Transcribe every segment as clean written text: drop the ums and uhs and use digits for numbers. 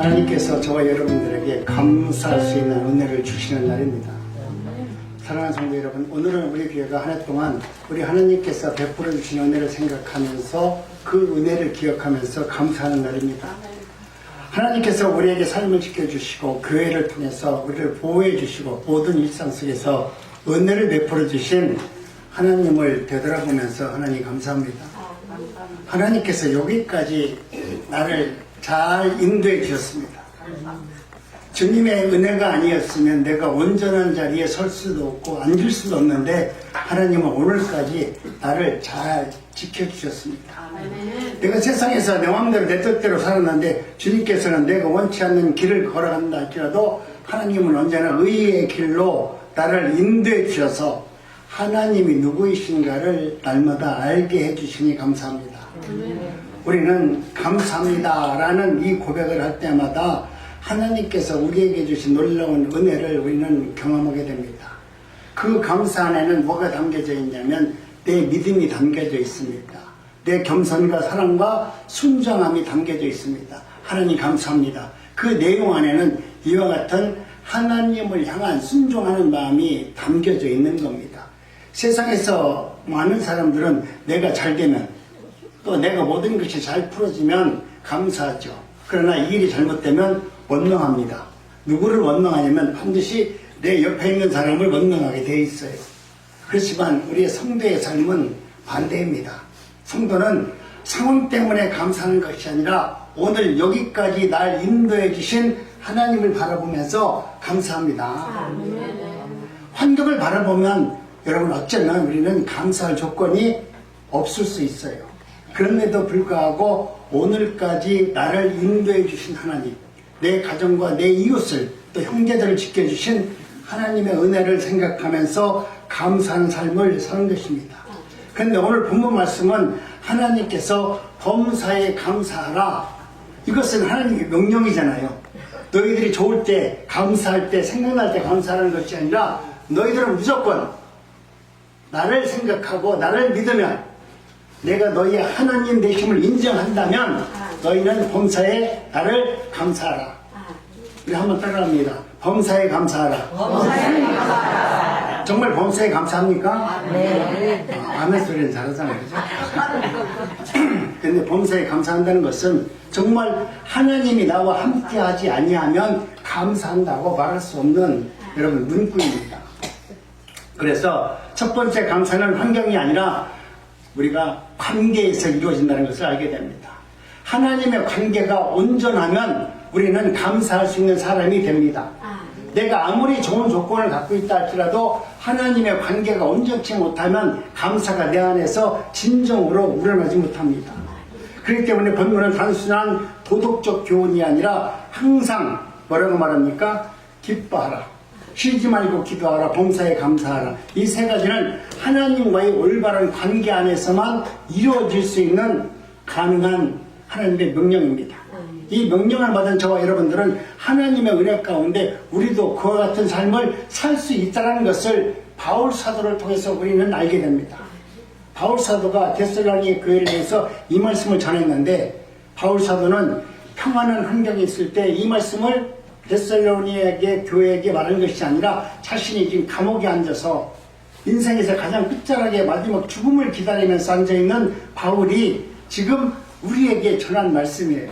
하나님께서 저와 여러분들에게 감사할 수 있는 은혜를 주시는 날입니다. 사랑하는 성도 여러분, 오늘은 우리 교회가 한 해 동안 우리 하나님께서 베풀어 주신 은혜를 생각하면서 그 은혜를 기억하면서 감사하는 날입니다. 하나님께서 우리에게 삶을 지켜주시고 교회를 통해서 우리를 보호해 주시고 모든 일상 속에서 은혜를 베풀어 주신 하나님을 되돌아보면서 하나님 감사합니다. 하나님께서 여기까지 나를 잘 인도해 주셨습니다. 주님의 은혜가 아니었으면 내가 온전한 자리에 설 수도 없고 앉을 수도 없는데 하나님은 오늘까지 나를 잘 지켜주셨습니다. 내가 세상에서 내 마음대로 내 뜻대로 살았는데 주님께서는 내가 원치 않는 길을 걸어간다 할지라도 하나님은 언제나 의의 길로 나를 인도해 주셔서 하나님이 누구이신가를 날마다 알게 해주시니 감사합니다. 우리는 감사합니다 라는 이 고백을 할 때마다 하나님께서 우리에게 주신 놀라운 은혜를 우리는 경험하게 됩니다. 그 감사 안에는 뭐가 담겨져 있냐면 내 믿음이 담겨져 있습니다. 내 겸손과 사랑과 순정함이 담겨져 있습니다. 하나님 감사합니다. 그 내용 안에는 이와 같은 하나님을 향한 순종하는 마음이 담겨져 있는 겁니다. 세상에서 많은 사람들은 내가 잘 되면 또 내가 모든 것이 잘 풀어지면 감사하죠. 그러나 이 일이 잘못되면 원망합니다. 누구를 원망하냐면 반드시 내 옆에 있는 사람을 원망하게 되어 있어요. 그렇지만 우리의 성도의 삶은 반대입니다. 성도는 상황 때문에 감사하는 것이 아니라 오늘 여기까지 날 인도해 주신 하나님을 바라보면서 감사합니다. 환경을 바라보면 여러분 어쩌면 우리는 감사할 조건이 없을 수 있어요. 그런데도 불구하고 오늘까지 나를 인도해 주신 하나님, 내 가정과 내 이웃을 또 형제들을 지켜주신 하나님의 은혜를 생각하면서 감사하는 삶을 사는 것입니다. 그런데 오늘 본문 말씀은 하나님께서 범사에 감사하라. 이것은 하나님의 명령이잖아요. 너희들이 좋을 때, 감사할 때, 생각날 때 감사하는 것이 아니라 너희들은 무조건 나를 생각하고 나를 믿으면 내가 너희의 하나님 되심을 인정한다면 너희는 범사에 나를 감사하라. 우리 한번 따라합니다. 범사에 감사하라. 범사에 감사하라. 정말 범사에 감사합니까? 네. 아멘 소리는 잘하잖아요. 그죠? 근데 범사에 감사한다는 것은 정말 하나님이 나와 함께 하지 아니하면 감사한다고 말할 수 없는 여러분 문구입니다. 그래서 첫 번째 감사는 환경이 아니라 우리가 관계에서 이루어진다는 것을 알게 됩니다. 하나님의 관계가 온전하면 우리는 감사할 수 있는 사람이 됩니다. 내가 아무리 좋은 조건을 갖고 있다 할지라도 하나님의 관계가 온전치 못하면 감사가 내 안에서 진정으로 우러나지 못합니다. 그렇기 때문에 본문은 단순한 도덕적 교훈이 아니라 항상 뭐라고 말합니까? 기뻐하라. 쉬지 말고 기도하라. 범사에 감사하라. 이 세 가지는 하나님과의 올바른 관계 안에서만 이루어질 수 있는 가능한 하나님의 명령입니다. 이 명령을 받은 저와 여러분들은 하나님의 은혜 가운데 우리도 그와 같은 삶을 살 수 있다는 것을 바울 사도를 통해서 우리는 알게 됩니다. 바울 사도가 데살로니가 교회를 위해서 이 말씀을 전했는데 바울 사도는 평안한 환경에 있을 때 이 말씀을 데살로니가 교회에게 말한 것이 아니라 자신이 지금 감옥에 앉아서 인생에서 가장 끝자락에 마지막 죽음을 기다리면서 앉아있는 바울이 지금 우리에게 전한 말씀이에요.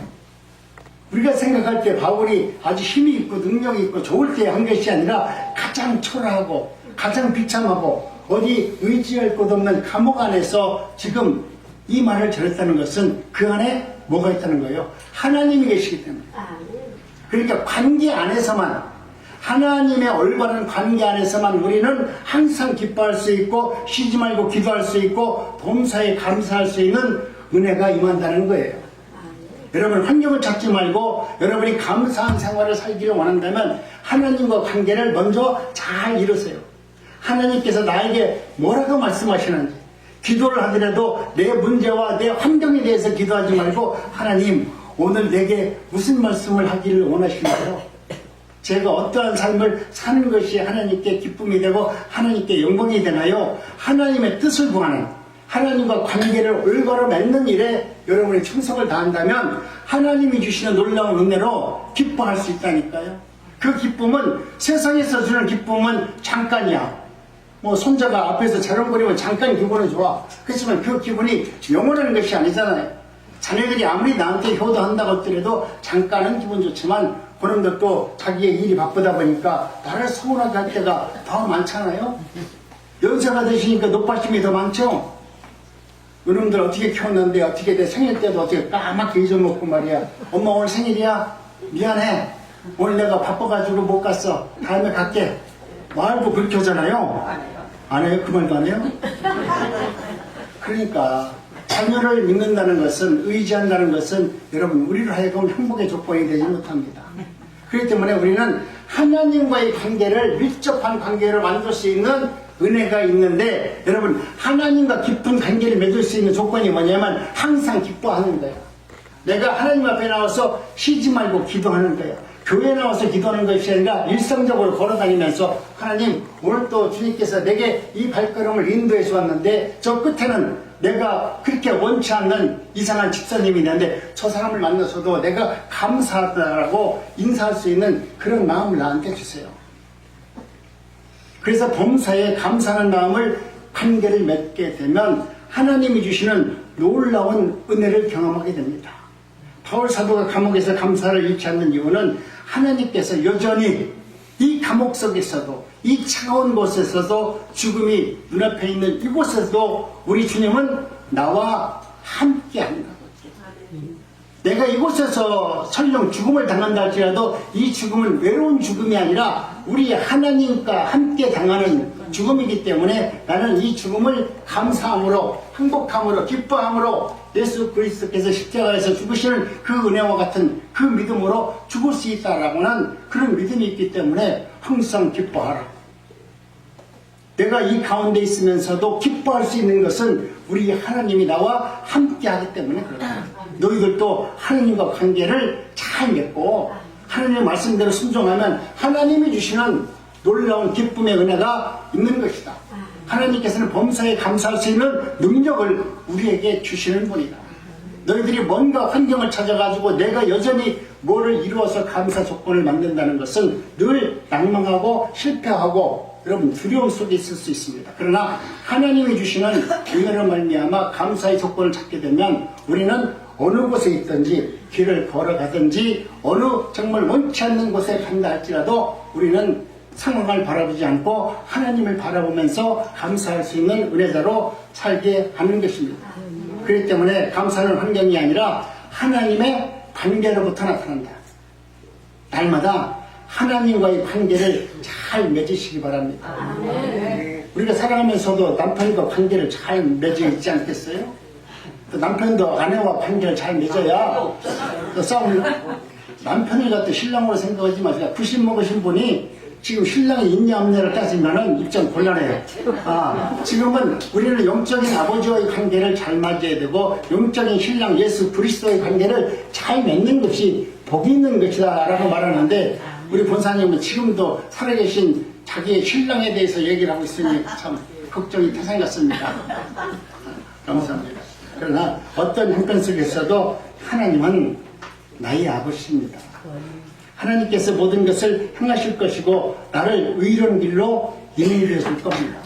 우리가 생각할 때 바울이 아주 힘이 있고 능력이 있고 좋을 때 한 것이 아니라 가장 초라하고 가장 비참하고 어디 의지할 곳 없는 감옥 안에서 지금 이 말을 전했다는 것은 그 안에 뭐가 있다는 거예요? 하나님이 계시기 때문에. 그러니까 관계 안에서만, 하나님의 올바른 관계 안에서만 우리는 항상 기뻐할 수 있고 쉬지 말고 기도할 수 있고 범사에 감사할 수 있는 은혜가 임한다는 거예요. 여러분 환경을 찾지 말고 여러분이 감사한 생활을 살기를 원한다면 하나님과 관계를 먼저 잘 이루세요. 하나님께서 나에게 뭐라고 말씀하시는지 기도를 하더라도 내 문제와 내 환경에 대해서 기도하지 말고 하나님 오늘 내게 무슨 말씀을 하기를 원하시나요? 제가 어떠한 삶을 사는 것이 하나님께 기쁨이 되고 하나님께 영광이 되나요? 하나님의 뜻을 구하는 하나님과 관계를 올바로 맺는 일에 여러분이 충성을 다한다면 하나님이 주시는 놀라운 은혜로 기뻐할 수 있다니까요. 그 기쁨은 세상에서 주는 기쁨은 잠깐이야. 뭐 손자가 앞에서 자랑거리면 잠깐 기분은 좋아. 그렇지만 그 기분이 영원한 것이 아니잖아요. 자녀들이 아무리 나한테 효도한다고 하더라도 잠깐은 기분 좋지만 그놈들도 자기의 일이 바쁘다 보니까 나를 서운하게 할 때가 더 많잖아요. 연세가 되시니까 노파심이 더 많죠. 이놈들 어떻게 키웠는데 어떻게 내 생일 때도 어떻게 까맣게 잊어먹고 말이야. 엄마 오늘 생일이야? 미안해. 오늘 내가 바빠가지고 못 갔어. 다음에 갈게. 말도 그렇게 하잖아요. 안 해요? 그 말도 안 해요? 그러니까 자녀를 믿는다는 것은, 의지한다는 것은 여러분 우리로 하여금 행복의 조건이 되지 못합니다. 그렇기 때문에 우리는 하나님과의 관계를, 밀접한 관계를 만들 수 있는 은혜가 있는데, 여러분 하나님과 깊은 관계를 맺을 수 있는 조건이 뭐냐면 항상 기뻐하는 거예요. 내가 하나님 앞에 나와서 쉬지 말고 기도하는 거예요. 교회에 나와서 기도하는 것이 아니라 일상적으로 걸어다니면서 하나님, 오늘 또 주님께서 내게 이 발걸음을 인도해 주었는데 저 끝에는 내가 그렇게 원치 않는 이상한 집사님이 있는데 저 사람을 만나서도 내가 감사하다라고 인사할 수 있는 그런 마음을 나한테 주세요. 그래서 범사에 감사하는 마음을, 관계를 맺게 되면 하나님이 주시는 놀라운 은혜를 경험하게 됩니다. 바울 사도가 감옥에서 감사를 잃지 않는 이유는 하나님께서 여전히 이 감옥 속에서도, 이 차가운 곳에서도, 죽음이 눈앞에 있는 이곳에서도 우리 주님은 나와 함께 한다고. 내가 이곳에서 설령 죽음을 당한다 할지라도 이 죽음은 외로운 죽음이 아니라 우리 하나님과 함께 당하는 죽음이기 때문에 나는 이 죽음을 감사함으로, 행복함으로, 기뻐함으로 예수 그리스도께서 십자가에서 죽으시는 그 은혜와 같은 그 믿음으로 죽을 수 있다라고는 그런 믿음이 있기 때문에 항상 기뻐하라. 내가 이 가운데 있으면서도 기뻐할 수 있는 것은 우리 하나님이 나와 함께 하기 때문에 그렇다. 너희들도 하나님과 관계를 잘 맺고 하나님의 말씀대로 순종하면 하나님이 주시는 놀라운 기쁨의 은혜가 있는 것이다. 하나님께서는 범사에 감사할 수 있는 능력을 우리에게 주시는 분이다. 너희들이 뭔가 환경을 찾아가지고 내가 여전히 뭐를 이루어서 감사 조건을 만든다는 것은 늘 낭망하고 실패하고 여러분 두려움 속에 있을 수 있습니다. 그러나 하나님이 주시는 은혜로 말미암아 감사의 조건을 찾게 되면 우리는 어느 곳에 있든지 길을 걸어가든지 어느 정말 원치 않는 곳에 간다 할지라도 우리는 상황을 바라보지 않고 하나님을 바라보면서 감사할 수 있는 은혜자로 살게 하는 것입니다. 그렇기 때문에 감사는 환경이 아니라 하나님의 관계로부터 나타난다. 날마다 하나님과의 관계를 잘 맺으시기 바랍니다. 우리가 살아가면서도 남편과 관계를 잘 맺어 있지 않겠어요? 또 남편도 아내와 관계를 잘 맺어야 또 싸움을, 남편을 갖다 신랑으로 생각하지 마세요. 90 먹으신 분이 지금 신랑이 있냐 없냐를 따지면은 입장 곤란해요. 지금은 우리는 영적인 아버지와의 관계를 잘 맞아야 되고 영적인 신랑 예수 그리스도의 관계를 잘 맺는 것이 복이 있는 것이다 라고 말하는데 우리 본사님은 지금도 살아계신 자기의 신랑에 대해서 얘기를 하고 있으니 참 걱정이 태산 같습니다. 감사합니다. 그러나 어떤 형편 속에서도 하나님은 나의 아버지입니다. 하나님께서 모든 것을 행하실 것이고 나를 의로운 길로 인도해 줄 겁니다.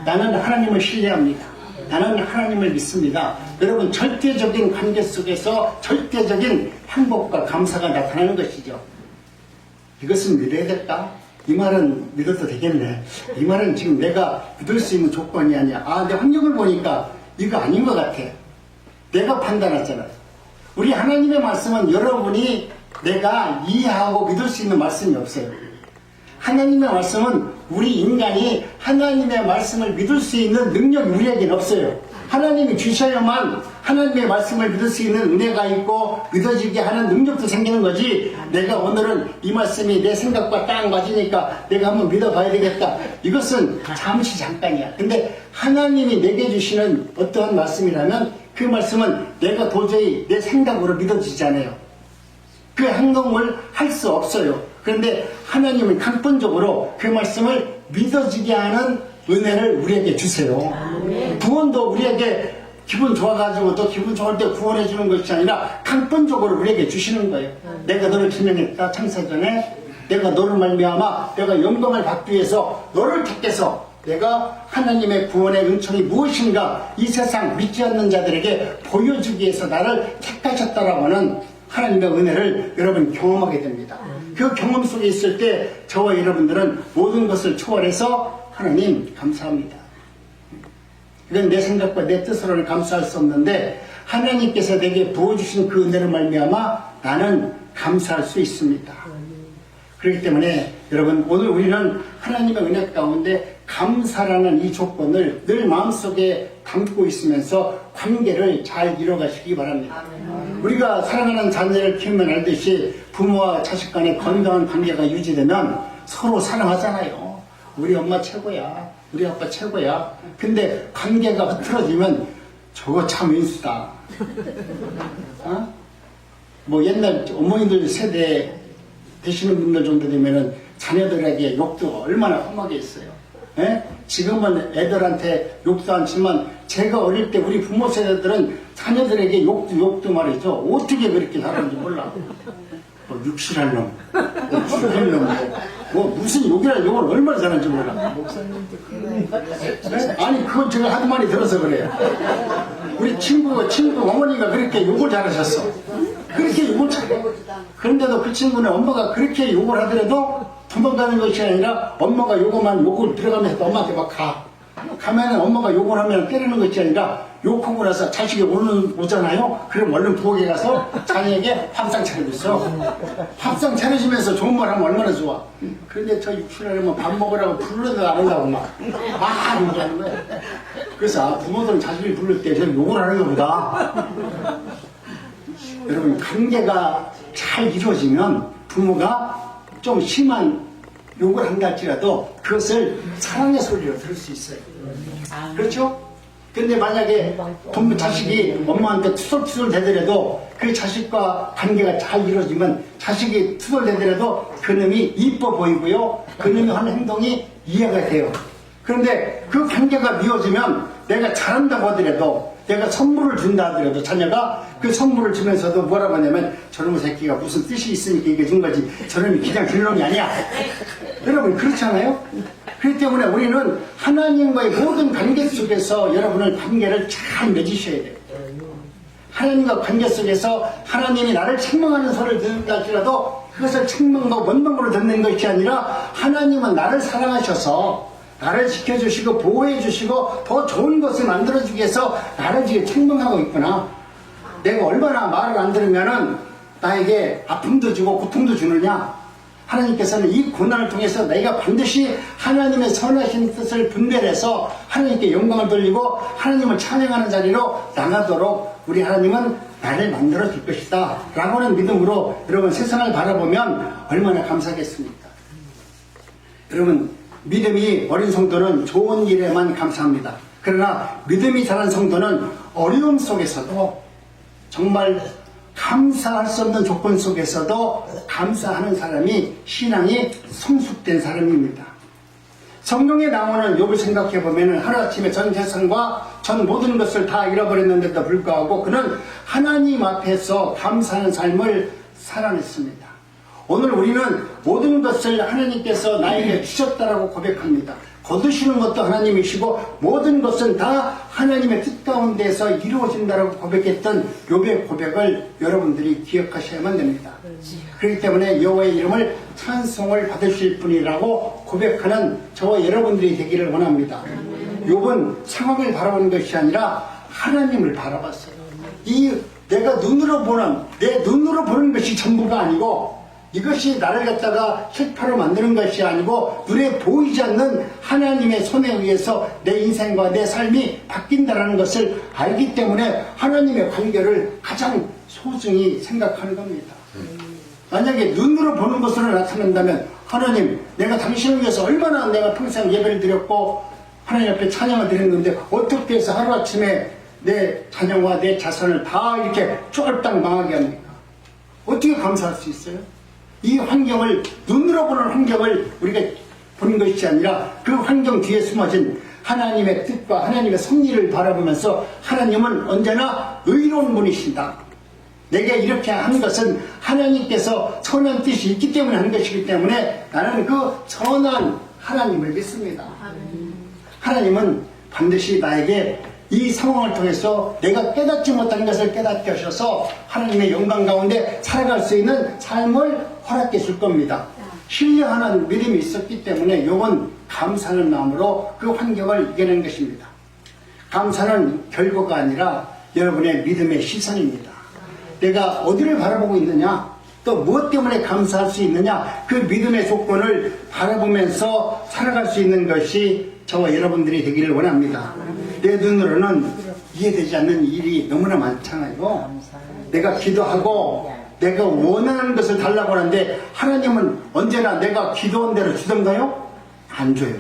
나는 하나님을 신뢰합니다. 나는 하나님을 믿습니다. 여러분 절대적인 관계 속에서 절대적인 행복과 감사가 나타나는 것이죠. 이것은 믿어야겠다. 이 말은 믿어도 되겠네. 이 말은 지금 내가 믿을 수 있는 조건이 아니야. 내 환경을 보니까 이거 아닌 것 같아. 내가 판단했잖아요. 우리 하나님의 말씀은 여러분이 내가 이해하고 믿을 수 있는 말씀이 없어요. 하나님의 말씀은 우리 인간이 하나님의 말씀을 믿을 수 있는 능력이 우리에게는 없어요. 하나님이 주셔야만 하나님의 말씀을 믿을 수 있는 은혜가 있고 믿어지게 하는 능력도 생기는 거지. 내가 오늘은 이 말씀이 내 생각과 딱 맞으니까 내가 한번 믿어봐야 되겠다. 이것은 잠시 잠깐이야. 근데 하나님이 내게 주시는 어떠한 말씀이라면 그 말씀은 내가 도저히 내 생각으로 믿어지지 않아요. 그 행동을 할 수 없어요. 그런데 하나님은根本적으로 그 말씀을 믿어지게 하는 은혜를 우리에게 주세요. 구원도 우리에게 기분 좋아가지고 또 기분 좋을 때 구원해 주는 것이 아니라 강권적으로 우리에게 주시는 거예요. 내가 너를 지명했다 창세전에 내가 너를 말미암아 내가 영광을 받기 위해서 너를 택해서 내가 하나님의 구원의 은총이 무엇인가 이 세상 믿지 않는 자들에게 보여주기 위해서 나를 택하셨다라고 하는 하나님의 은혜를 여러분 경험하게 됩니다. 그 경험 속에 있을 때 저와 여러분들은 모든 것을 초월해서 하나님 감사합니다. 이건 내 생각과 내 뜻으로는 감사할 수 없는데 하나님께서 내게 부어주신 그 은혜를 말미암아 나는 감사할 수 있습니다. 그렇기 때문에 여러분 오늘 우리는 하나님의 은혜 가운데 감사라는 이 조건을 늘 마음속에 담고 있으면서 관계를 잘 이뤄가시기 바랍니다. 우리가 사랑하는 자녀를 키우면 알듯이 부모와 자식 간의 건강한 관계가 유지되면 서로 사랑하잖아요. 우리 엄마 최고야. 우리 아빠 최고야. 근데 관계가 흐트러지면 저거 참 인수다. 어? 뭐 옛날 어머니들 세대 되시는 분들 정도 되면은 자녀들에게 욕도 얼마나 험하게 했어요. 예? 지금은 애들한테 욕도 않지만 제가 어릴 때 우리 부모 세대들은 자녀들에게 욕도 말이죠. 어떻게 그렇게 살았는지 몰라. 뭐 육실할 놈, 뭐 죽일 놈, 뭐 무슨 욕이라 욕을 얼마나 잘하는지 몰라. 네? 아니 그건 제가 하도 많이 들어서 그래요. 우리 친구 어머니가 그렇게 욕을 잘하셨어. 그렇게 욕을 잘해. 그런데도 그 친구는 엄마가 그렇게 욕을 하더라도 도망가는 것이 아니라 엄마가 욕을 들어가면서 엄마한테 막 가면은 엄마가 욕을 하면 때리는 것이 아니라 욕하고 나서 자식이 오잖아요. 그럼 얼른 부엌에 가서 자녀에게 밥상 차리고 있어. 밥상 차려주면서 좋은 말 하면 얼마나 좋아. 그런데 저 육신하려면 밥 먹으라고 부르려도 안 한다고 막 욕하는 거야. 그래서 부모들은 자식을 부를 때 저는 욕을 하는 것보다 여러분 관계가 잘 이루어지면 부모가 좀 심한 욕을 한다 할지라도 그것을 사랑의 소리로 들을 수 있어요. 그렇죠? 근데 만약에 자식이 엄마한테 투덜투덜 대더라도 그 자식과 관계가 잘 이루어지면 자식이 투덜대더라도 그놈이 이뻐 보이고요. 그놈이 하는 행동이 이해가 돼요. 그런데 그 관계가 미워지면 내가 잘한다고 하더라도 내가 선물을 준다 하더라도 자녀가 그 선물을 주면서도 뭐라고 하냐면 저놈의 새끼가 무슨 뜻이 있으니까 이게 준 거지 저놈이 그냥 줄 놈이 아니야. 여러분 그렇잖아요? 그렇기 때문에 우리는 하나님과의 모든 관계 속에서 여러분은 관계를 잘 맺으셔야 돼요. 하나님과 관계 속에서 하나님이 나를 책망하는 소리를 듣는다 할지라도 그것을 책망과 원망으로 듣는 것이 아니라 하나님은 나를 사랑하셔서 나를 지켜주시고 보호해주시고 더 좋은 것을 만들어주기 위해서 나를 지금 책망하고 있구나. 내가 얼마나 말을 안 들으면은 나에게 아픔도 주고 고통도 주느냐. 하나님께서는 이 고난을 통해서 내가 반드시 하나님의 선하신 뜻을 분별해서 하나님께 영광을 돌리고 하나님을 찬양하는 자리로 나가도록 우리 하나님은 나를 만들어 줄 것이다 라고 하는 믿음으로 여러분 세상을 바라보면 얼마나 감사하겠습니까? 여러분 믿음이 어린 성도는 좋은 일에만 감사합니다. 그러나 믿음이 자란 성도는 어려움 속에서도 정말 감사할 수 없는 조건 속에서도 감사하는 사람이 신앙이 성숙된 사람입니다. 성경에 나오는 욥을 생각해 보면 하루아침에 전 재산과 전 모든 것을 다 잃어버렸는데도 불구하고 그는 하나님 앞에서 감사하는 삶을 살아냈습니다. 오늘 우리는 모든 것을 하나님께서 나에게 주셨다라고 고백합니다. 거두시는 것도 하나님이시고 모든 것은 다 하나님의 뜻 가운데서 이루어진다라고 고백했던 욥의 고백을 여러분들이 기억하셔야만 됩니다. 그렇기 때문에 여호와의 이름을 찬송을 받으실 분이라고 고백하는 저와 여러분들이 되기를 원합니다. 욥은 상황을 바라보는 것이 아니라 하나님을 바라봤어요. 이 내가 내 눈으로 보는 것이 전부가 아니고 이것이 나를 갖다가 실패로 만드는 것이 아니고 눈에 보이지 않는 하나님의 손에 의해서 내 인생과 내 삶이 바뀐다는 것을 알기 때문에 하나님의 관계를 가장 소중히 생각하는 겁니다. 만약에 눈으로 보는 것으로 나타난다면 하나님 내가 당신을 위해서 얼마나 내가 평생 예배를 드렸고 하나님 앞에 찬양을 드렸는데 어떻게 해서 하루아침에 내 자녀와 내 자손을 다 이렇게 쫄딱 망하게 합니까? 어떻게 감사할 수 있어요? 이 환경을 눈으로 보는 환경을 우리가 보는 것이 아니라 그 환경 뒤에 숨어진 하나님의 뜻과 하나님의 섭리를 바라보면서 하나님은 언제나 의로운 분이신다. 내가 이렇게 한 것은 하나님께서 선한 뜻이 있기 때문에 한 것이기 때문에 나는 그 선한 하나님을 믿습니다. 하나님은 반드시 나에게 이 상황을 통해서 내가 깨닫지 못한 것을 깨닫게 하셔서 하나님의 영광 가운데 살아갈 수 있는 삶을 허락해 줄 겁니다. 신뢰하는 믿음이 있었기 때문에 욥은 감사하는 마음으로 그 환경을 이겨낸 것입니다. 감사는 결과가 아니라 여러분의 믿음의 시선입니다. 내가 어디를 바라보고 있느냐, 또 무엇 때문에 감사할 수 있느냐, 그 믿음의 조건을 바라보면서 살아갈 수 있는 것이 저와 여러분들이 되기를 원합니다. 내 눈으로는 이해되지 않는 일이 너무나 많잖아요. 내가 기도하고 내가 원하는 것을 달라고 하는데 하나님은 언제나 내가 기도한 대로 주던가요? 안 줘요.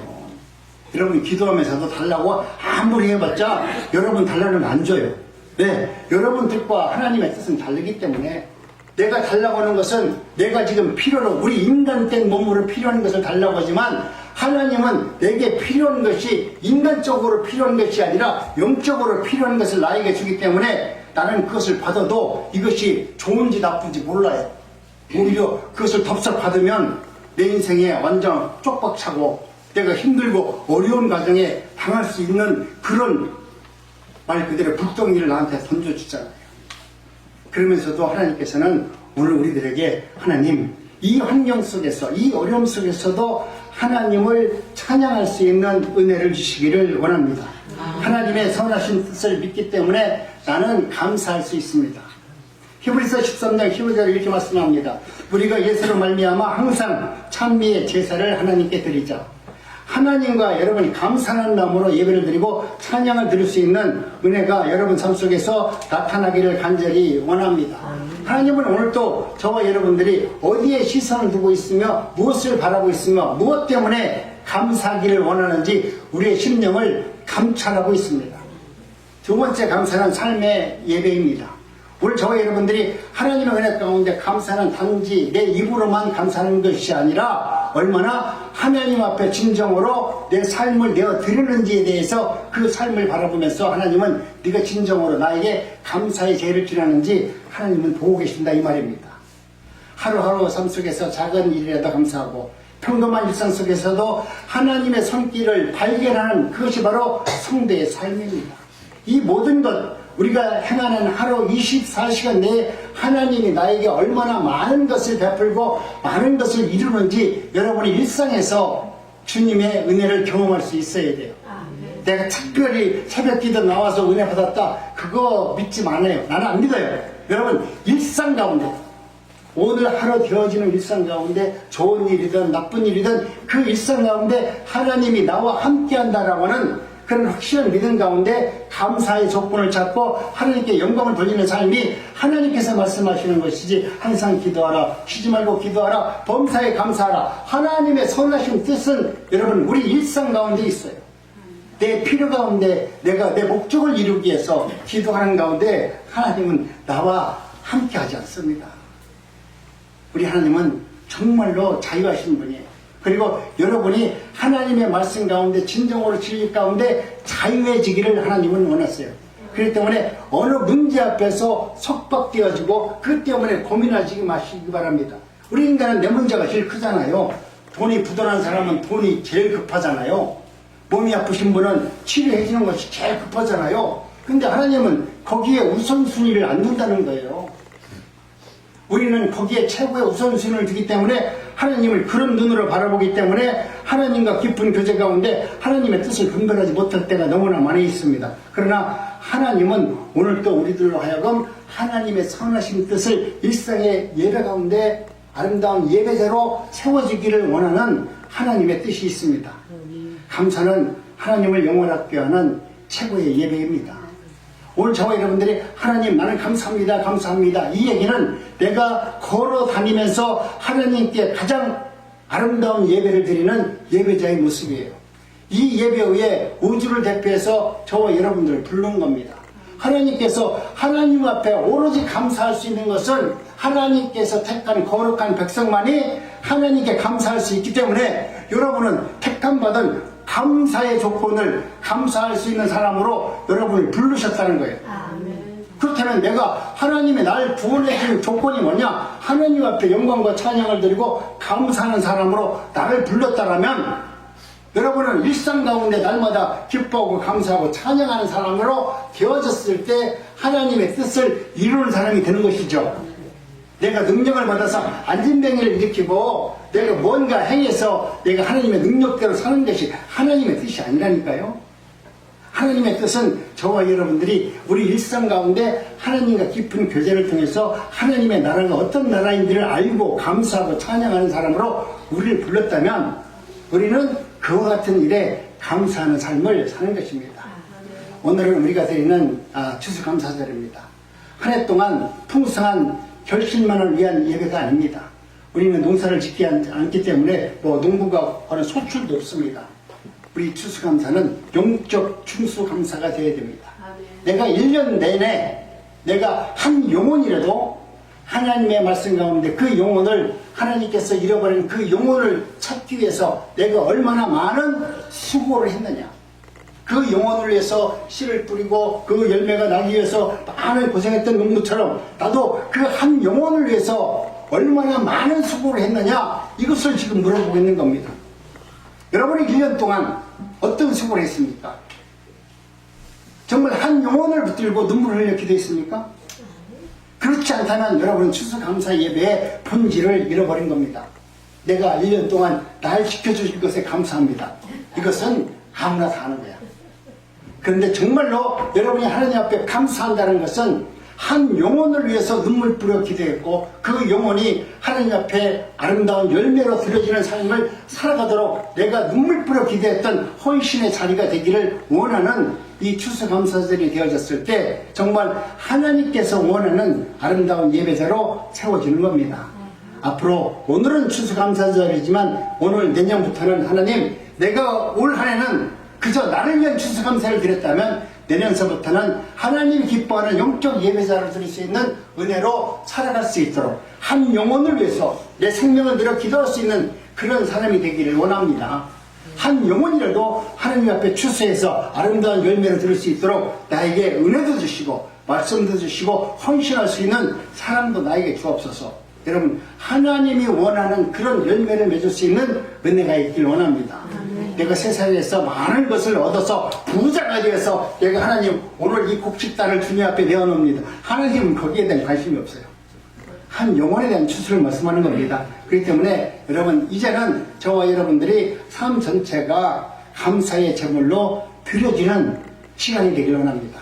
여러분 기도하면서도 달라고 아무리 해봤자 여러분 달라는 안 줘요. 네, 여러분 뜻과 하나님의 뜻은 다르기 때문에 내가 달라고 하는 것은 내가 지금 필요로 우리 인간된 몸으로 필요한 것을 달라고 하지만 하나님은 내게 필요한 것이 인간적으로 필요한 것이 아니라 영적으로 필요한 것을 나에게 주기 때문에 나는 그것을 받아도 이것이 좋은지 나쁜지 몰라요. 오히려 그것을 덥석 받으면 내 인생에 완전 쪽박 차고 내가 힘들고 어려운 과정에 당할 수 있는 그런 말 그대로 불덩이를 나한테 던져주잖아요. 그러면서도 하나님께서는 오늘 우리들에게 하나님 이 환경 속에서 이 어려움 속에서도 하나님을 찬양할 수 있는 은혜를 주시기를 원합니다. 하나님의 선하신 뜻을 믿기 때문에 나는 감사할 수 있습니다. 히브리서 13장 15절에 이렇게 말씀합니다. 우리가 예수로 말미암아 항상 찬미의 제사를 하나님께 드리자. 하나님과 여러분이 감사하는 마음으로 예배를 드리고 찬양을 드릴 수 있는 은혜가 여러분 삶 속에서 나타나기를 간절히 원합니다. 하나님은 오늘도 저와 여러분들이 어디에 시선을 두고 있으며 무엇을 바라고 있으며 무엇 때문에 감사하기를 원하는지 우리의 심령을 감찰하고 있습니다. 두 번째 감사는 삶의 예배입니다. 오늘 저와 여러분들이 하나님의 은혜 가운데 감사는 단지 내 입으로만 감사하는 것이 아니라 얼마나 하나님 앞에 진정으로 내 삶을 내어드리는지에 대해서 그 삶을 바라보면서 하나님은 네가 진정으로 나에게 감사의 죄를 지나는지 하나님은 보고 계신다 이 말입니다. 하루하루 삶 속에서 작은 일이라도 감사하고 평범한 일상 속에서도 하나님의 손길을 발견하는 그것이 바로 성도의 삶입니다. 이 모든 것 우리가 행하는 하루 24시간 내에 하나님이 나에게 얼마나 많은 것을 베풀고 많은 것을 이루는지 여러분이 일상에서 주님의 은혜를 경험할 수 있어야 돼요. 내가 특별히 새벽기도 나와서 은혜 받았다 그거 믿지 마세요. 나는 안 믿어요. 여러분 일상 가운데 오늘 하루 되어지는 일상 가운데 좋은 일이든 나쁜 일이든 그 일상 가운데 하나님이 나와 함께 한다라고 하는 그런 확실한 믿음 가운데 감사의 조건을 찾고 하나님께 영광을 돌리는 삶이 하나님께서 말씀하시는 것이지 항상 기도하라 쉬지 말고 기도하라 범사에 감사하라 하나님의 선하신 뜻은 여러분 우리 일상 가운데 있어요. 내 필요 가운데 내가 내 목적을 이루기 위해서 기도하는 가운데 하나님은 나와 함께 하지 않습니다. 우리 하나님은 정말로 자유하신 분이에요. 그리고 여러분이 하나님의 말씀 가운데 진정으로 진리 가운데 자유해지기를 하나님은 원했어요. 그렇기 때문에 어느 문제 앞에서 속박되어지고 그 때문에 고민하지 마시기 바랍니다. 우리 인간은 내 문제가 제일 크잖아요. 돈이 부도난 사람은 돈이 제일 급하잖아요. 몸이 아프신 분은 치료해 주는 것이 제일 급하잖아요. 근데 하나님은 거기에 우선순위를 안 둔다는 거예요. 우리는 거기에 최고의 우선순위를 두기 때문에 하나님을 그런 눈으로 바라보기 때문에 하나님과 깊은 교제 가운데 하나님의 뜻을 분별하지 못할 때가 너무나 많이 있습니다. 그러나 하나님은 오늘 또 우리들로 하여금 하나님의 선하신 뜻을 일상의 예배 가운데 아름다운 예배자로 세워지기를 원하는 하나님의 뜻이 있습니다. 감사는 하나님을 영원하게 하는 최고의 예배입니다. 오늘 저와 여러분들이 하나님 나는 감사합니다 감사합니다 이 얘기는 내가 걸어 다니면서 하나님께 가장 아름다운 예배를 드리는 예배자의 모습이에요. 이 예배 후에 우주를 대표해서 저와 여러분들을 부른 겁니다. 하나님께서 하나님 앞에 오로지 감사할 수 있는 것은 하나님께서 택한 거룩한 백성만이 하나님께 감사할 수 있기 때문에 여러분은 택함받은 감사의 조건을 감사할 수 있는 사람으로 여러분을 부르셨다는 거예요. 그렇다면 내가 하나님의 날 구원해 줄 조건이 뭐냐? 하나님 앞에 영광과 찬양을 드리고 감사하는 사람으로 나를 불렀다라면 여러분은 일상 가운데 날마다 기뻐하고 감사하고 찬양하는 사람으로 되어졌을 때 하나님의 뜻을 이루는 사람이 되는 것이죠. 내가 능력을 받아서 안진뱅이를 일으키고 내가 뭔가 행해서 내가 하나님의 능력대로 사는 것이 하나님의 뜻이 아니라니까요. 하나님의 뜻은 저와 여러분들이 우리 일상 가운데 하나님과 깊은 교제를 통해서 하나님의 나라가 어떤 나라인지를 알고 감사하고 찬양하는 사람으로 우리를 불렀다면 우리는 그와 같은 일에 감사하는 삶을 사는 것입니다. 오늘은 우리가 드리는 추수감사절입니다. 한 해 동안 풍성한 결실만을 위한 예배가 아닙니다. 우리는 농사를 짓지 않기 때문에 농부가 하는 소출도 없습니다. 우리 추수감사는 영적 추수감사가 되어야 됩니다. 내가 1년 내내 내가 한 영혼이라도 하나님의 말씀 가운데 그 영혼을 하나님께서 잃어버린 그 영혼을 찾기 위해서 내가 얼마나 많은 수고를 했느냐. 그 영혼을 위해서 씨를 뿌리고 그 열매가 나기 위해서 많은 고생했던 농부처럼 나도 그 한 영혼을 위해서 얼마나 많은 수고를 했느냐, 이것을 지금 물어보고 있는 겁니다. 여러분이 1년 동안 어떤 수고를 했습니까? 정말 한 영혼을 붙들고 눈물을 흘려 기도했습니까? 그렇지 않다면 여러분은 추수감사 예배의 본질을 잃어버린 겁니다. 내가 1년 동안 날 지켜주실 것에 감사합니다. 이것은 아무나 다 하는 거야. 그런데 정말로 여러분이 하나님 앞에 감사한다는 것은 한 영혼을 위해서 눈물 뿌려 기도했고 그 영혼이 하나님 앞에 아름다운 열매로 드려지는 삶을 살아가도록 내가 눈물 뿌려 기도했던 헌신의 자리가 되기를 원하는 이 추수감사절이 되어졌을 때 정말 하나님께서 원하는 아름다운 예배자로 세워지는 겁니다. 앞으로 오늘은 추수감사절이지만 오늘 내년부터는 하나님, 내가 올 한 해는 그저 나를 위한 추수감사를 드렸다면 내년서부터는 하나님이 기뻐하는 영적 예배자를 드릴 수 있는 은혜로 살아갈 수 있도록 한 영혼을 위해서 내 생명을 들여 기도할 수 있는 그런 사람이 되기를 원합니다. 한 영혼이라도 하나님 앞에 추수해서 아름다운 열매를 드릴 수 있도록 나에게 은혜도 주시고 말씀도 주시고 헌신할 수 있는 사람도 나에게 주옵소서. 여러분, 하나님이 원하는 그런 열매를 맺을 수 있는 은혜가 있길 원합니다. 내가 세상에서 많은 것을 얻어서 부자가 되어서 내가 하나님 오늘 이 곡식단을 주님 앞에 내어놓습니다. 하나님은 거기에 대한 관심이 없어요. 한 영혼에 대한 추수를 말씀하는 겁니다. 그렇기 때문에 여러분, 이제는 저와 여러분들이 삶 전체가 감사의 제물로 드려지는 시간이 되길 원합니다.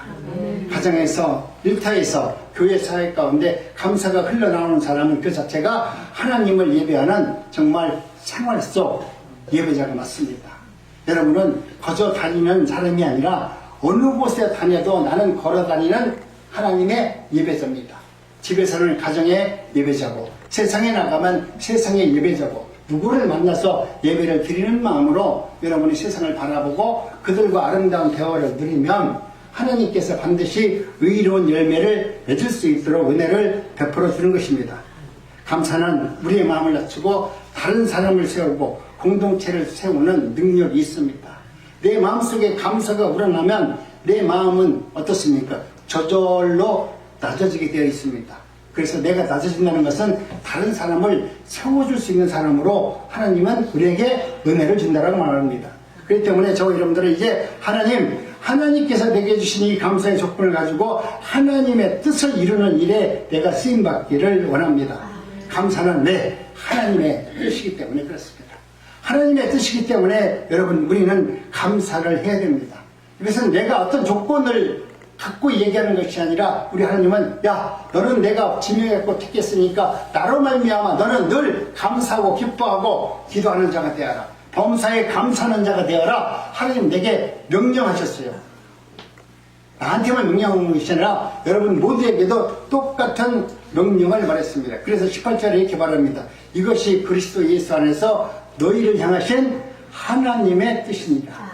가정에서, 일터에서, 교회 사회 가운데 감사가 흘러나오는 사람은 그 자체가 하나님을 예배하는 정말 생활 속 예배자가 맞습니다. 여러분은 거저 다니는 사람이 아니라 어느 곳에 다녀도 나는 걸어 다니는 하나님의 예배자입니다. 집에서는 가정의 예배자고, 세상에 나가면 세상의 예배자고, 누구를 만나서 예배를 드리는 마음으로 여러분이 세상을 바라보고 그들과 아름다운 대화를 누리면 하나님께서 반드시 의로운 열매를 맺을 수 있도록 은혜를 베풀어 주는 것입니다. 감사는 우리의 마음을 낮추고 다른 사람을 세우고 공동체를 세우는 능력이 있습니다. 내 마음속에 감사가 우러나면 내 마음은 어떻습니까? 저절로 낮아지게 되어 있습니다. 그래서 내가 낮아진다는 것은 다른 사람을 세워줄 수 있는 사람으로 하나님은 우리에게 은혜를 준다고 말합니다. 그렇기 때문에 저와 여러분들은 이제 하나님께서 내게 주신 이 감사의 조건을 가지고 하나님의 뜻을 이루는 일에 내가 쓰임받기를 원합니다. 감사는 하나님의 뜻이기 때문에 그렇습니다. 하나님의 뜻이기 때문에 여러분, 우리는 감사를 해야 됩니다. 이것은 내가 어떤 조건을 갖고 얘기하는 것이 아니라 우리 하나님은, 야, 너는 내가 지명했고 택했으니까 나로 말미암아 너는 늘 감사하고 기뻐하고 기도하는 자가 되어라. 범사에 감사하는 자가 되어라. 하나님 내게 명령하셨어요. 나한테만 명령한 것이 아니라 여러분 모두에게도 똑같은 명령을 말했습니다. 그래서 18절에 이렇게 말합니다. 이것이 그리스도 예수 안에서 너희를 향하신 하나님의 뜻입니다.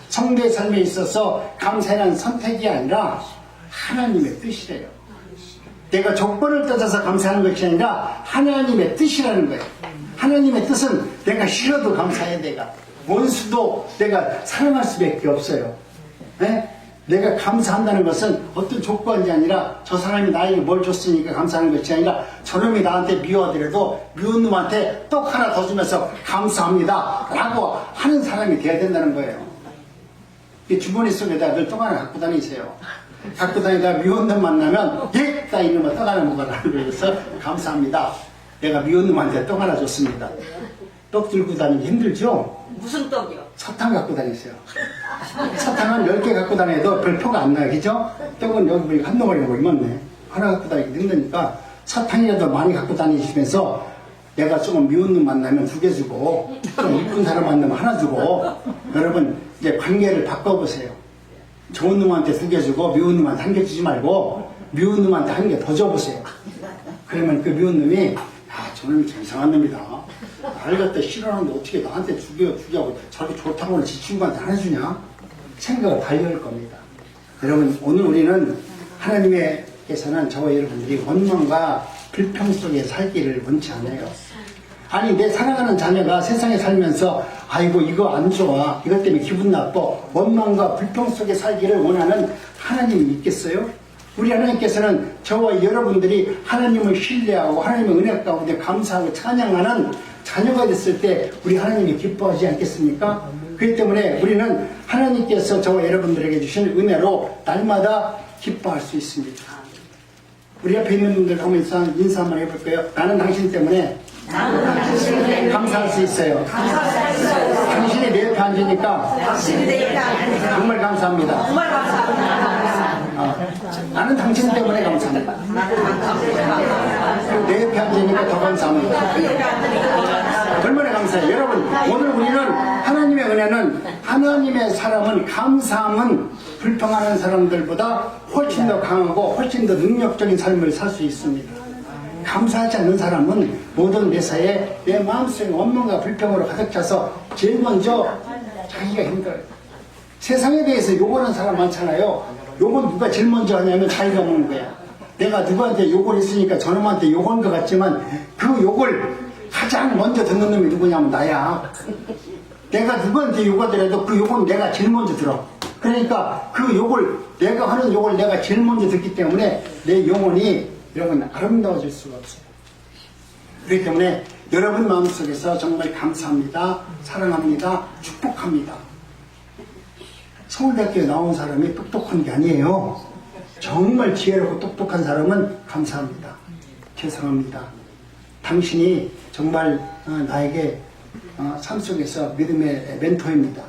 성도의 삶에 있어서 감사는 선택이 아니라 하나님의 뜻이래요. 내가 조건을 따져서 감사하는 것이 아니라 하나님의 뜻이라는 거예요. 하나님의 뜻은 내가 싫어도 감사해. 내가 원수도 내가 사랑할 수밖에 없어요. 예? 내가 감사한다는 것은 어떤 조건이 아니라 저 사람이 나에게 뭘 줬으니까 감사하는 것이 아니라 저놈이 나한테 미워하더라도 미운 놈한테 떡 하나 더 주면서 감사합니다 라고 하는 사람이 돼야 된다는 거예요. 이 주머니 속에다 늘 떡 하나 갖고 다니세요. 갖고 다니다가 미운 놈 만나면 예! 딱 이놈아 떡 하나 먹어라 그래서 감사합니다. 내가 미운 놈한테 떡 하나 줬습니다. 떡 들고 다니기 힘들죠? 무슨 떡이요? 사탕 갖고 다니세요. 사탕은 10개 갖고 다녀도 별 표가 안 나요. 그죠? 떡은 여기 보니까 한 덩어리가 얼마네. 하나 갖고 다니기 힘드니까 사탕이라도 많이 갖고 다니시면서 내가 조금 미운 놈 만나면 2개 주고 좀 이쁜 사람 만나면 하나 주고 여러분 이제 관계를 바꿔보세요. 좋은 놈한테 2개 주고 미운 놈한테 1개 주지 말고 미운 놈한테 1개 더 줘보세요. 그러면 그 미운 놈이 저놈이 참 이상한 놈이다. 나를 갖다 싫어하는데 어떻게 나한테 주기하고 저렇게 좋다고는 지 친구한테 안 해주냐? 생각을 달려올 겁니다. 여러분 오늘 우리는 하나님께서는 저와 여러분들이 원망과 불평 속에 살기를 원치 않아요. 아니 내 사랑하는 자녀가 세상에 살면서 아이고 이거 안 좋아 이것 때문에 기분 나빠 원망과 불평 속에 살기를 원하는 하나님이 있겠어요? 우리 하나님께서는 저와 여러분들이 하나님을 신뢰하고 하나님의 은혜 가운데 감사하고 찬양하는 자녀가 됐을 때 우리 하나님이 기뻐하지 않겠습니까? 그렇기 때문에 우리는 하나님께서 저와 여러분들에게 주신 은혜로 날마다 기뻐할 수 있습니다. 우리 옆에 있는 분들 한번 인사 한번 해볼까요? 나는 당신 때문에 감사할 수 있어요. 당신이 내 옆에 앉으니까 정말 감사합니다. 나는 당신 때문에 감사합니다. 내 옆에 앉으니까 더 감사합니다. 얼마나 감사해요. 여러분 오늘 우리는 하나님의 은혜는 하나님의 사람은 감사함은 불평하는 사람들보다 훨씬 더 강하고 훨씬 더 능력적인 삶을 살 수 있습니다. 감사하지 않는 사람은 모든 매사에 내 마음속에 원망과 불평으로 가득 차서 제일 먼저 자기가 힘들어요. 세상에 대해서 욕하는 사람 많잖아요. 욕은 누가 제일 먼저 하냐면 자기가 먹는 거야. 내가 누구한테 욕을 했으니까 저놈한테 욕한 것 같지만 그 욕을 가장 먼저 듣는 놈이 누구냐면 나야. 내가 누구한테 욕하더라도 그 욕은 내가 제일 먼저 들어. 그러니까 그 욕을 내가 하는 욕을 내가 제일 먼저 듣기 때문에 내 영혼이 여러분 아름다워질 수가 없어요. 그렇기 때문에 여러분 마음속에서 정말 감사합니다. 사랑합니다. 축복합니다. 서울대학교에 나온 사람이 똑똑한 게 아니에요. 정말 지혜롭고 똑똑한 사람은 감사합니다. 죄송합니다. 당신이 정말 나에게 삶 속에서 믿음의 멘토입니다.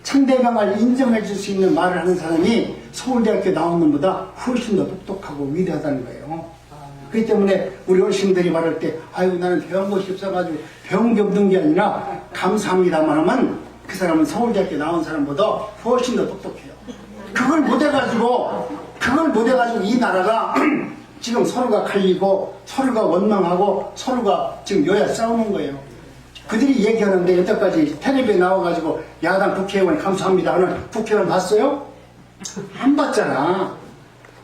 상대방을 인정해 줄 수 있는 말을 하는 사람이 서울대학교 나온 놈보다 훨씬 더 똑똑하고 위대하다는 거예요. 그렇기 때문에 우리 어르신들이 말할 때 아유 나는 배운 것이 없어가지고 배운 게 없는 게 아니라 감사합니다만 하면 그 사람은 서울대학교 나온 사람보다 훨씬 더 똑똑해요. 그걸 못해가지고 이 나라가 지금 서로가 갈리고 서로가 원망하고 서로가 지금 여야 싸우는 거예요. 그들이 얘기하는데 여태까지 텔레비에 나와가지고 야당 국회의원 감사합니다 하는 국회의원 봤어요? 안 봤잖아.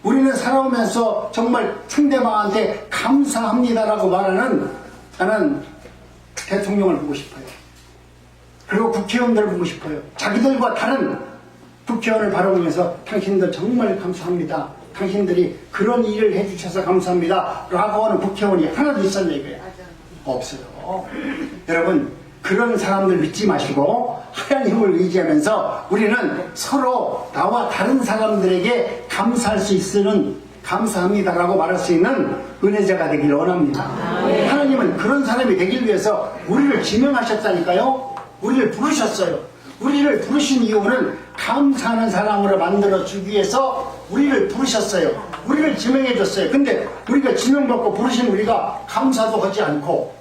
우리는 살아오면서 정말 상대방한테 감사합니다라고 말하는 나는 대통령을 보고 싶어요. 그리고 국회의원들을 보고 싶어요. 자기들과 다른 국회의원을 바라보면서 당신들 정말 감사합니다. 당신들이 그런 일을 해주셔서 감사합니다. 라고 하는 국회의원이 하나도 있었냐 이거예요. 없어요. 여러분 그런 사람들 믿지 마시고 하나님을 의지하면서 우리는 서로 나와 다른 사람들에게 감사할 수 있는 감사합니다라고 말할 수 있는 은혜자가 되기를 원합니다. 하나님은 그런 사람이 되기 위해서 우리를 지명하셨다니까요. 우리를 부르셨어요. 우리를 부르신 이유는 감사하는 사람으로 만들어 주기 위해서 우리를 부르셨어요. 우리를 지명해 줬어요. 근데 우리가 지명받고 부르신 우리가 감사도 하지 않고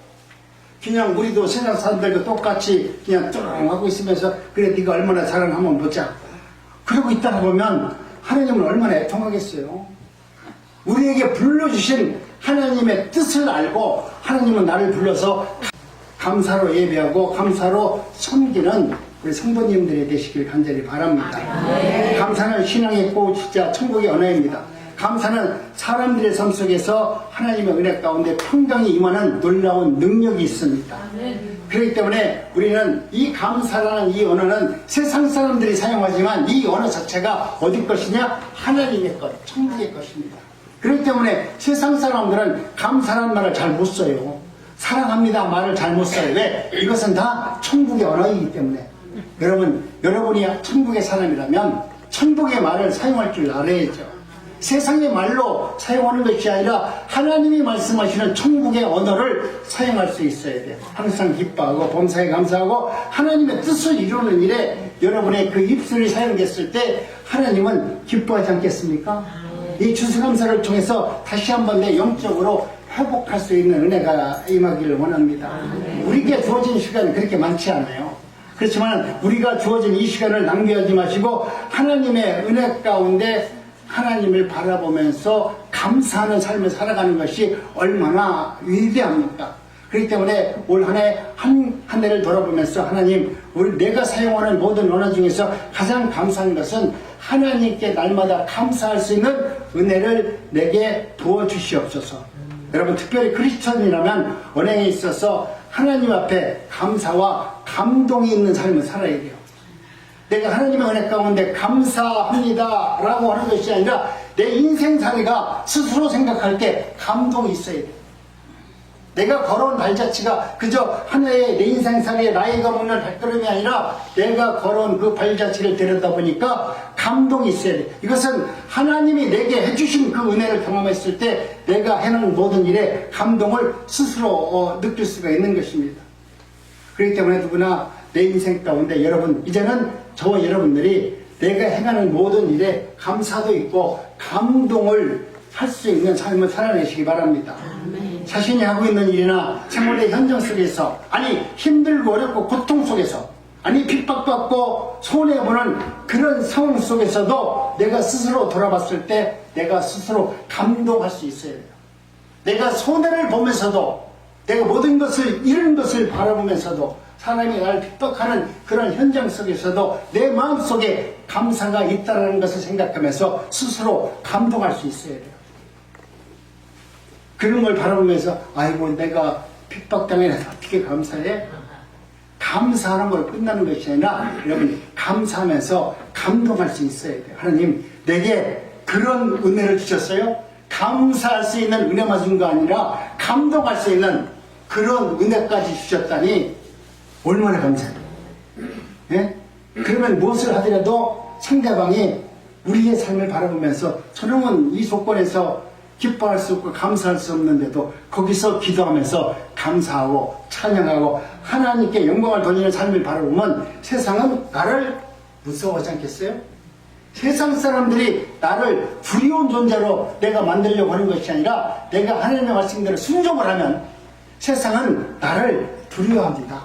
그냥 우리도 세상 사람들과 똑같이 그냥 뚜렁 하고 있으면서 그래 네가 얼마나 잘하나 한번 보자. 그러고 있다가 보면 하나님은 얼마나 애통하겠어요. 우리에게 불러주신 하나님의 뜻을 알고 하나님은 나를 불러서 감사로 예배하고 감사로 섬기는 우리 성도님들이 되시길 간절히 바랍니다. 감사는 신앙의 꽃이자 천국의 언어입니다. 감사는 사람들의 삶 속에서 하나님의 은혜 가운데 평강이 임하는 놀라운 능력이 있습니다. 그렇기 때문에 우리는 이 감사라는 이 언어는 세상 사람들이 사용하지만 이 언어 자체가 어디 것이냐? 하나님의 것, 천국의 것입니다. 그렇기 때문에 세상 사람들은 감사라는 말을 잘 못 써요. 사랑합니다 말을 잘 못 써요. 왜? 이것은 다 천국의 언어이기 때문에. 여러분이 천국의 사람이라면 천국의 말을 사용할 줄 알아야죠. 세상의 말로 사용하는 것이 아니라 하나님이 말씀하시는 천국의 언어를 사용할 수 있어야 돼요. 항상 기뻐하고 범사에 감사하고 하나님의 뜻을 이루는 일에 여러분의 그 입술이 사용됐을 때 하나님은 기뻐하지 않겠습니까? 이 추수감사를 통해서 다시 한번 내 영적으로 회복할 수 있는 은혜가 임하기를 원합니다. 우리에게 주어진 시간은 그렇게 많지 않아요. 그렇지만 우리가 주어진 이 시간을 낭비하지 마시고 하나님의 은혜 가운데 하나님을 바라보면서 감사하는 삶을 살아가는 것이 얼마나 위대합니까? 그렇기 때문에 올 한 해 한 해를 돌아보면서 하나님, 내가 사용하는 모든 언어 중에서 가장 감사한 것은 하나님께 날마다 감사할 수 있는 은혜를 내게 부어주시옵소서. 여러분, 특별히 크리스천이라면 언행에 있어서 하나님 앞에 감사와 감동이 있는 삶을 살아야 돼요. 내가 하나님의 은혜 가운데 감사합니다 라고 하는 것이 아니라 내 인생살이가 스스로 생각할 때 감동이 있어야 돼요. 내가 걸어온 발자취가 그저 하나의 내 인생살이에 나이가 먹는 발걸음이 아니라 내가 걸어온 그 발자취를 들여다보니까 감동이 있어야 돼요. 이것은 하나님이 내게 해주신 그 은혜를 경험했을 때 내가 해놓은 모든 일에 감동을 스스로 느낄 수가 있는 것입니다. 그렇기 때문에 누구나 내 인생 가운데 여러분, 이제는 저와 여러분들이 내가 행하는 모든 일에 감사도 있고 감동을 할 수 있는 삶을 살아내시기 바랍니다. 자신이 하고 있는 일이나 생활의 현장 속에서, 아니 힘들고 어렵고 고통 속에서, 아니 핍박받고 손해보는 그런 상황 속에서도 내가 스스로 돌아봤을 때 내가 스스로 감동할 수 있어야 돼요. 내가 손해를 보면서도, 내가 모든 것을 잃은 것을 바라보면서도, 사람이 나를 핍박하는 그런 현장 속에서도 내 마음속에 감사가 있다는 것을 생각하면서 스스로 감동할 수 있어야 돼요. 그런 걸 바라보면서 아이고 내가 핍박당해서 어떻게 감사해? 감사하는 걸 끝나는 것이 아니라 여러분, 감사하면서 감동할 수 있어야 돼요. 하나님, 내게 그런 은혜를 주셨어요? 감사할 수 있는 은혜만 준 거 아니라 감동할 수 있는 그런 은혜까지 주셨다니 얼마나 감사해요. 예? 그러면 무엇을 하더라도 상대방이 우리의 삶을 바라보면서 저놈은 이 조건에서 기뻐할 수 없고 감사할 수 없는데도 거기서 기도하면서 감사하고 찬양하고 하나님께 영광을 돌리는 삶을 바라보면 세상은 나를 무서워하지 않겠어요? 세상 사람들이 나를 두려운 존재로 내가 만들려고 하는 것이 아니라 내가 하나님의 말씀대로 순종을 하면 세상은 나를 두려워합니다.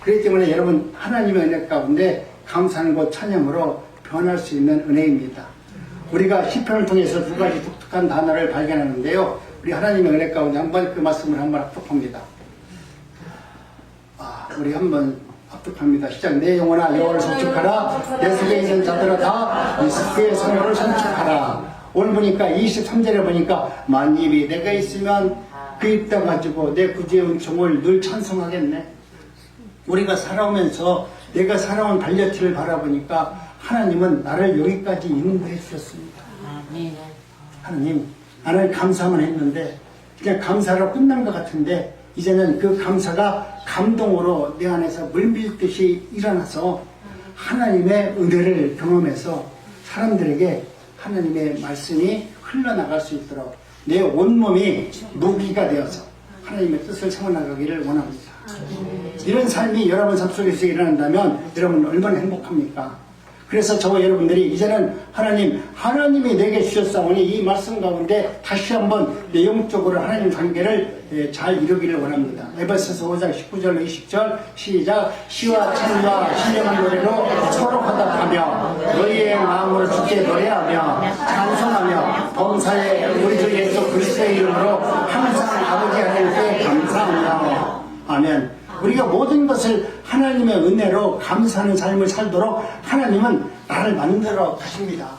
그렇기 때문에 여러분, 하나님의 은혜 가운데 감사하고 찬양으로 변할 수 있는 은혜입니다. 우리가 시편을 통해서 두 가지 독특한 단어를 발견하는데요. 우리 하나님의 은혜 가운데 한번 그 말씀을 한번 합독합니다. 우리 한번 합독합니다. 시작. 내 영혼아 여호와를 송축하라. 내 속에 있는 자들아 다 그의 성령을 송축하라. 오늘 보니까 23절에 보니까 만입이 내가 있으면 그 입다 가지고 내 구주의 은총을 늘 찬송하겠네. 우리가 살아오면서 내가 살아온 발자취를 바라보니까 하나님은 나를 여기까지 인도해 주셨습니다. 하나님, 나는 감사만 했는데 그냥 감사로 끝난 것 같은데 이제는 그 감사가 감동으로 내 안에서 물밀듯이 일어나서 하나님의 은혜를 경험해서 사람들에게 하나님의 말씀이 흘러나갈 수 있도록 내 온몸이 무기가 되어서 하나님의 뜻을 세워나가기를 원합니다. 이런 삶이 여러분 삶 속에서 일어난다면 여러분 얼마나 행복합니까? 그래서 저와 여러분들이 이제는 하나님이 내게 주셨사오니 이 말씀 가운데 다시 한번 내 영적으로 하나님 관계를 잘 이루기를 원합니다. 에베소서 5장 19절 20절 시작. 시와 찬과 신령한 노래로 서로 화답하며 너희의 마음으로 주께 노래하며 찬송하며 범사에 우리 주 예수 그리스도의 이름으로 항상 아버지 하나님께 감사합니다. 아멘. 우리가 모든 것을 하나님의 은혜로 감사하는 삶을 살도록 하나님은 나를 만들어 가십니다.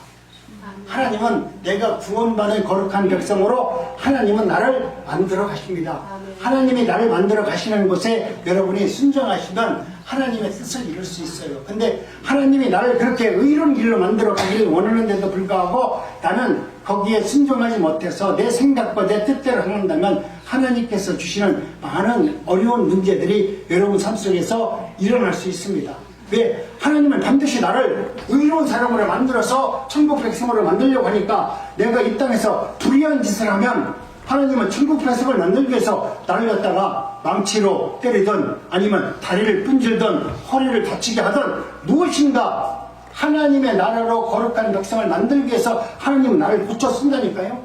하나님은 내가 구원받은 거룩한 백성으로 하나님은 나를 만들어 가십니다. 하나님이 나를 만들어 가시는 곳에 여러분이 순종하시면 하나님의 뜻을 이룰 수 있어요. 근데 하나님이 나를 그렇게 의로운 길로 만들어 가기를 원하는데도 불구하고 나는 거기에 순종하지 못해서 내 생각과 내 뜻대로 한다면 하나님께서 주시는 많은 어려운 문제들이 여러분 삶 속에서 일어날 수 있습니다. 왜? 하나님은 반드시 나를 의로운 사람으로 만들어서 천국 백성으로 만들려고 하니까 내가 이 땅에서 불의한 짓을 하면 하나님은 천국 백성을 만들기 위해서 나를 갖다가 망치로 때리든 아니면 다리를 끈질든 허리를 다치게 하든 무엇인가 하나님의 나라로 거룩한 백성을 만들기 위해서 하나님은 나를 고쳐 쓴다니까요.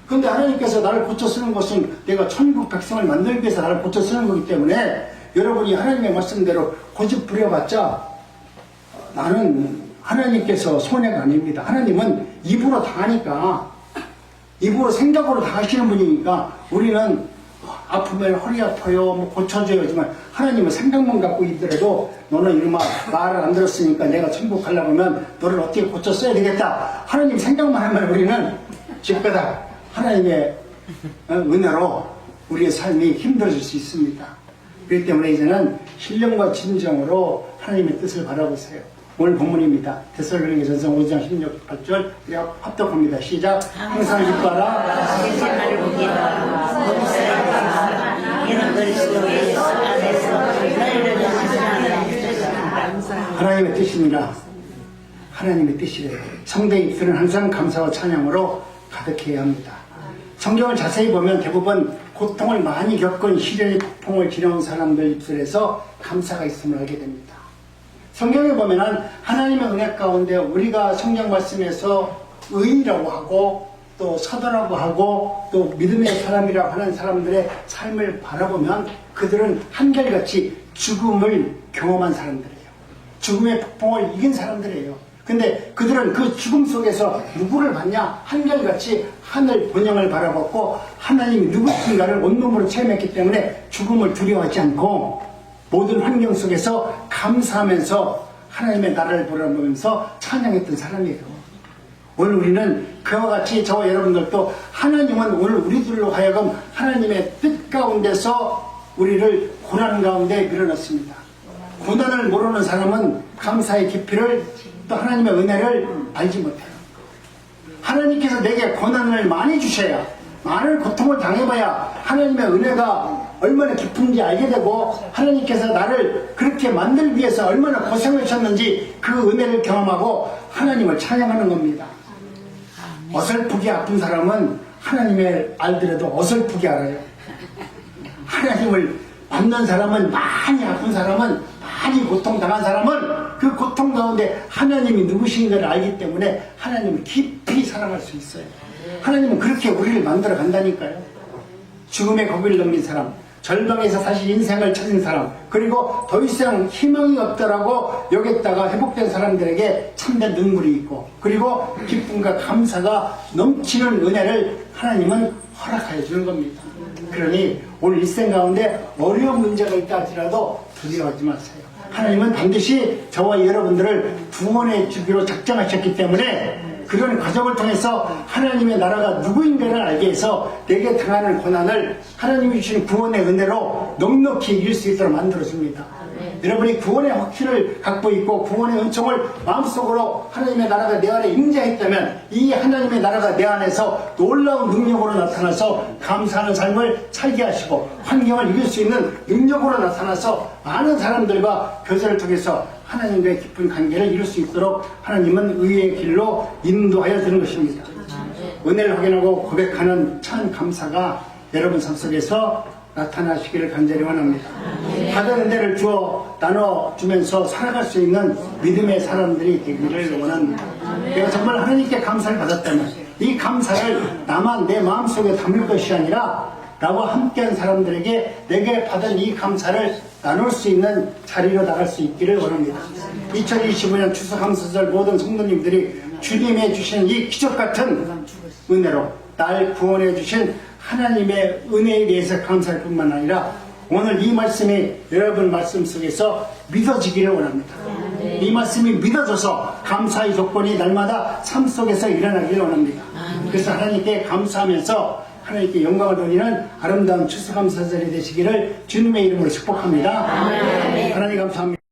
그런데 하나님께서 나를 고쳐 쓰는 것은 내가 천국 백성을 만들기 위해서 나를 고쳐 쓰는 거기 때문에 여러분이 하나님의 말씀대로 고집 부려봤자 나는 하나님께서 손해가 아닙니다. 하나님은 입으로 다 하니까, 입으로 생각으로 다 하시는 분이니까 우리는 아프면 허리 아파요 뭐 고쳐줘요 하지만 하나님은 생각만 갖고 있더라도 너는 이놈아 말을 안 들었으니까 내가 천국 가려고 하면 너를 어떻게 고쳐 써야 되겠다. 하나님 생각만 하면 우리는 집가다 하나님의 은혜로 우리의 삶이 힘들어질 수 있습니다. 그렇기 때문에 이제는 신령과 진정으로 하나님의 뜻을 바라보세요. 오늘 본문입니다. 데살로니가전서 5장 16-18절 합독합니다. 시작. 항상 기뻐하라. 세상을 보기라. 이는 그리스도 예수 안에서 너희를 하시는 하나님의 뜻입니다. 하나님의 뜻이래요. 성도의 입술은 항상 감사와 찬양으로 가득해야 합니다. 성경을 자세히 보면 대부분 고통을 많이 겪은 시련의 폭풍을 지나온 사람들 입술에서 감사가 있음을 알게 됩니다. 성경에 보면 하나님의 은혜 가운데 우리가 성경 말씀에서 의인이라고 하고 또 사도라고 하고 또 믿음의 사람이라고 하는 사람들의 삶을 바라보면 그들은 한결같이 죽음을 경험한 사람들이에요. 죽음의 폭풍을 이긴 사람들이에요. 근데 그들은 그 죽음 속에서 누구를 봤냐? 한결같이 하늘 본영을 바라봤고 하나님이 누구인가를 온몸으로 체험했기 때문에 죽음을 두려워하지 않고 모든 환경 속에서 감사하면서 하나님의 나라를 바라보면서 찬양했던 사람이에요. 오늘 우리는 그와 같이 저와 여러분들도 하나님은 오늘 우리들로 하여금 하나님의 뜻 가운데서 우리를 고난 가운데 밀어넣습니다. 고난을 모르는 사람은 감사의 깊이를 또 하나님의 은혜를 알지 못해요. 하나님께서 내게 고난을 많이 주셔야, 많은 고통을 당해봐야 하나님의 은혜가 얼마나 깊은지 알게 되고 하나님께서 나를 그렇게 만들기 위해서 얼마나 고생을 하셨는지 그 은혜를 경험하고 하나님을 찬양하는 겁니다. 어설프게 아픈 사람은 하나님을 알더라도 어설프게 알아요. 하나님을 만난 사람은, 많이 아픈 사람은, 많이 고통당한 사람은 그 고통 가운데 하나님이 누구신가를 알기 때문에 하나님을 깊이 사랑할 수 있어요. 하나님은 그렇게 우리를 만들어 간다니까요. 죽음의 고비를 넘긴 사람, 절망에서 다시 인생을 찾은 사람, 그리고 더 이상 희망이 없더라고 여겼다가 회복된 사람들에게 참된 눈물이 있고, 그리고 기쁨과 감사가 넘치는 은혜를 하나님은 허락하여 주는 겁니다. 그러니 오늘 일생 가운데 어려운 문제가 있다 할지라도 두려워하지 마세요. 하나님은 반드시 저와 여러분들을 구원해 주기로 작정하셨기 때문에 그런 과정을 통해서 하나님의 나라가 누구인가를 알게 해서 내게 당하는 고난을 하나님이 주신 구원의 은혜로 넉넉히 이길 수 있도록 만들어줍니다. 여러분이 구원의 확신을 갖고 있고 구원의 은총을 마음속으로 하나님의 나라가 내 안에 임재했다면 이 하나님의 나라가 내 안에서 놀라운 능력으로 나타나서 감사하는 삶을 살게 하시고 환경을 이길 수 있는 능력으로 나타나서 많은 사람들과 교제를 통해서 하나님과의 깊은 관계를 이룰 수 있도록 하나님은 의의 길로 인도하여 주는 것입니다. 은혜를 확인하고 고백하는 참 감사가 여러분 삶 속에서 나타나시기를 간절히 원합니다. 받은 은혜를 주어 나눠주면서 살아갈 수 있는 믿음의 사람들이 되기를 원합니다. 내가 정말 하나님께 감사를 받았다면 이 감사를 나만 내 마음속에 담을 것이 아니라 나와 함께한 사람들에게 내게 받은 이 감사를 나눌 수 있는 자리로 나갈 수 있기를 원합니다. 2025년 추석 감사절 모든 성도님들이 주님의 주신 이 기적같은 은혜로 날 구원해 주신 하나님의 은혜에 대해서 감사할 뿐만 아니라 오늘 이 말씀이 여러분 말씀 속에서 믿어지기를 원합니다. 이 말씀이 믿어져서 감사의 조건이 날마다 삶 속에서 일어나기를 원합니다. 그래서 하나님께 감사하면서 하나님께 영광을 돌리는 아름다운 추수감사절이 되시기를 주님의 이름으로 축복합니다. 하나님 감사합니다.